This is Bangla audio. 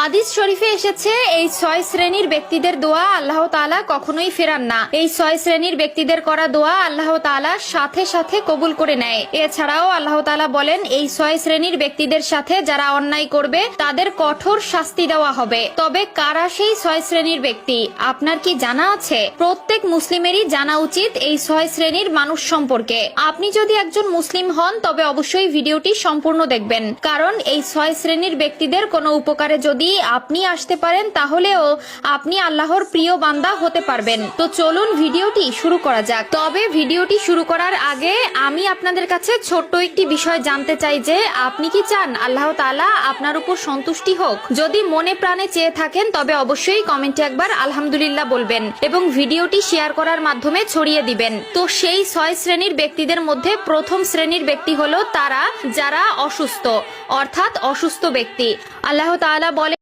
হাদিস শরীফে এসেছে এই 6 শ্রেণীর ব্যক্তিদের দোয়া আল্লাহ তাআলা কখনোই ফেরান না। এই 6 শ্রেণীর ব্যক্তিদের করা দোয়া আল্লাহ তাআলা সাথে সাথে কবুল করে নেয়। এছাড়াও আল্লাহ তাআলা বলেন এই 6 শ্রেণীর ব্যক্তিদের সাথে যারা অন্যায় করবে তাদের কঠোর শাস্তি দেওয়া হবে। তবে কারা সেই 6 শ্রেণীর ব্যক্তি আপনার কি জানা আছে? প্রত্যেক মুসলিমেরই জানা উচিত এই 6 শ্রেণীর মানুষ সম্পর্কে। আপনি যদি একজন মুসলিম হন তবে অবশ্যই ভিডিওটি সম্পূর্ণ দেখবেন, কারণ এই 6 শ্রেণীর ব্যক্তিদের কোনো উপকারে যদি আপনি আসতে পারেন তাহলেও আপনি আল্লাহর প্রিয় বান্দা হতে পারবেন। তো চলুন ভিডিওটি শুরু করা যাক। তবে ভিডিওটি শুরু করার আগে আমি আপনাদের কাছে ছোট্ট একটি বিষয় জানতে চাই যে আপনি কি চান আল্লাহ তাআলা আপনার উপর সন্তুষ্টি হোক? যদি মনে প্রাণে চেয়ে থাকেন তবে অবশ্যই কমেন্টে একবার আলহামদুলিল্লাহ বলবেন এবং ভিডিওটি শেয়ার করার মাধ্যমে ছড়িয়ে দিবেন। তো সেই 6 শ্রেণীর ব্যক্তিদের মধ্যে প্রথম শ্রেণীর ব্যক্তি হলো তারা যারা অসুস্থ, অর্থাৎ অসুস্থ ব্যক্তি। আল্লাহ তাআলা বলে